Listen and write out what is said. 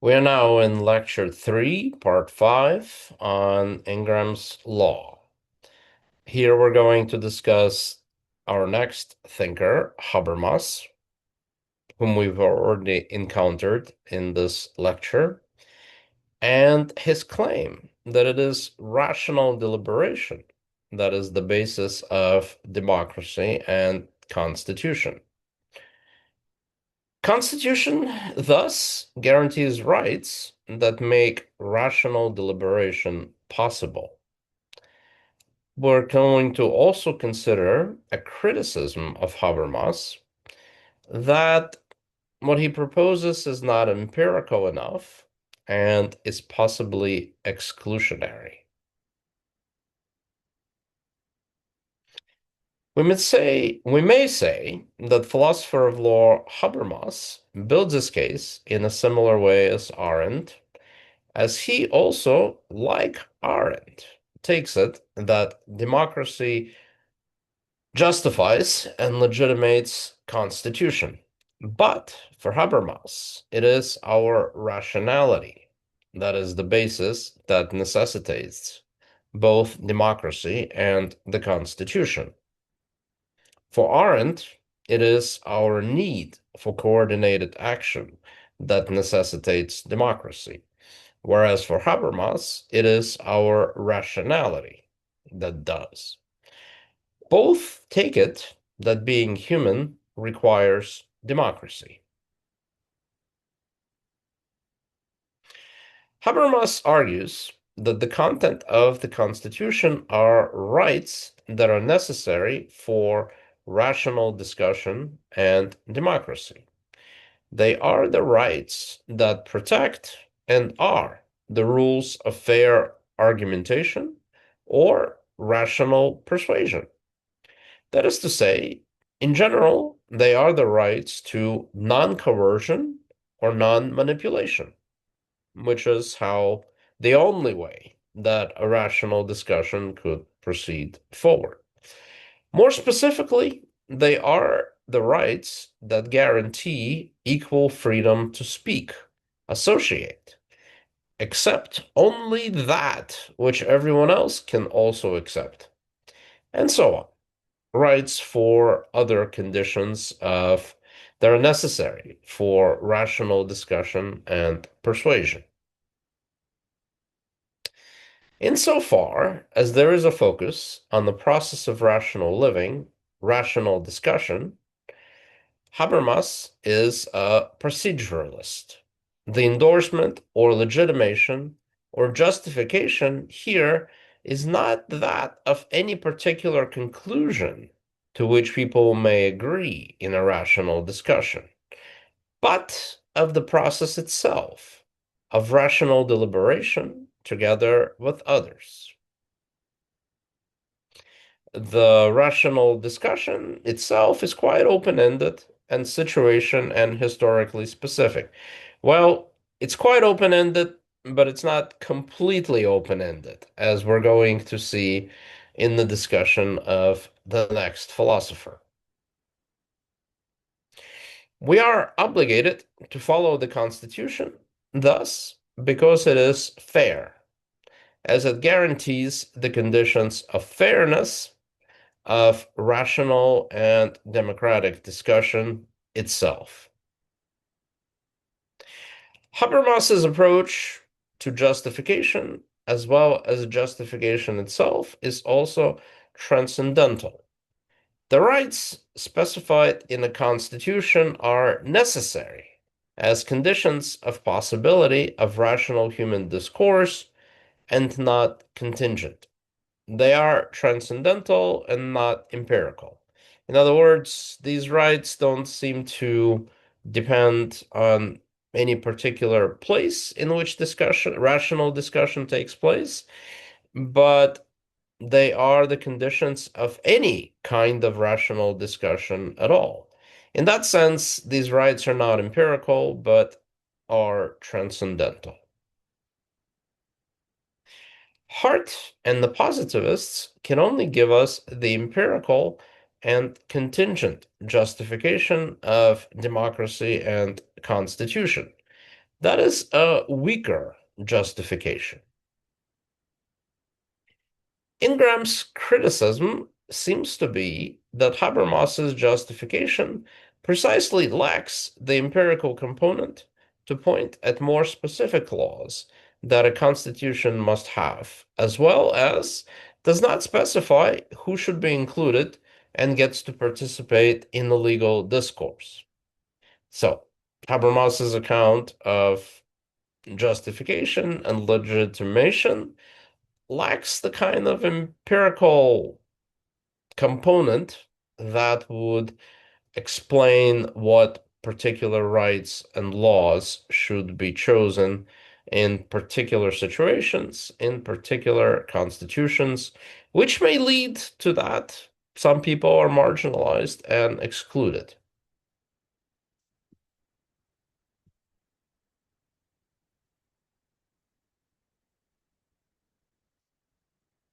We are now in Lecture 3, Part 5 on Ingram's Law. Here we're going to discuss our next thinker, Habermas, whom we've already encountered in this lecture, and his claim that it is rational deliberation that is the basis of democracy and constitution. Constitution thus guarantees rights that make rational deliberation possible. We're going to also consider a criticism of Habermas that what he proposes is not empirical enough and is possibly exclusionary. We may say that philosopher of law Habermas builds his case in a similar way as Arendt, as he also, like Arendt, takes it that democracy justifies and legitimates constitution. But for Habermas, it is our rationality that is the basis that necessitates both democracy and the constitution. For Arendt, it is our need for coordinated action that necessitates democracy. Whereas for Habermas, it is our rationality that does. Both take it that being human requires democracy. Habermas argues that the content of the Constitution are rights that are necessary for rational discussion and democracy. They are the rights that protect and are the rules of fair argumentation or rational persuasion. That is to say, in general, they are the rights to non-coercion or non-manipulation, which is how the only way that a rational discussion could proceed forward. More specifically, they are the rights that guarantee equal freedom to speak, associate, accept only that which everyone else can also accept, and so on. Rights for other conditions of that are necessary for rational discussion and persuasion. Insofar as there is a focus on the process of rational living, rational discussion, Habermas is a proceduralist. The endorsement or legitimation or justification here is not that of any particular conclusion to which people may agree in a rational discussion, but of the process itself, of rational deliberation together with others. The rational discussion itself is quite open-ended and situation and historically specific. Well, it's quite open-ended, but it's not completely open-ended, as we're going to see in the discussion of the next philosopher. We are obligated to follow the Constitution, thus, because it is fair, as it guarantees the conditions of fairness of rational and democratic discussion itself. Habermas's approach to justification, as well as justification itself, is also transcendental. The rights specified in the Constitution are necessary as conditions of possibility of rational human discourse and not contingent. They are transcendental and not empirical. In other words, these rights don't seem to depend on any particular place in which rational discussion takes place, but they are the conditions of any kind of rational discussion at all. In that sense, these rights are not empirical, but are transcendental. Hart and the positivists can only give us the empirical and contingent justification of democracy and constitution. That is a weaker justification. Ingram's criticism seems to be that Habermas's justification precisely lacks the empirical component to point at more specific laws that a constitution must have, as well as does not specify who should be included and gets to participate in the legal discourse. So, Habermas's account of justification and legitimation lacks the kind of empirical component that would explain what particular rights and laws should be chosen in particular situations, in particular constitutions, which may lead to that some people are marginalized and excluded.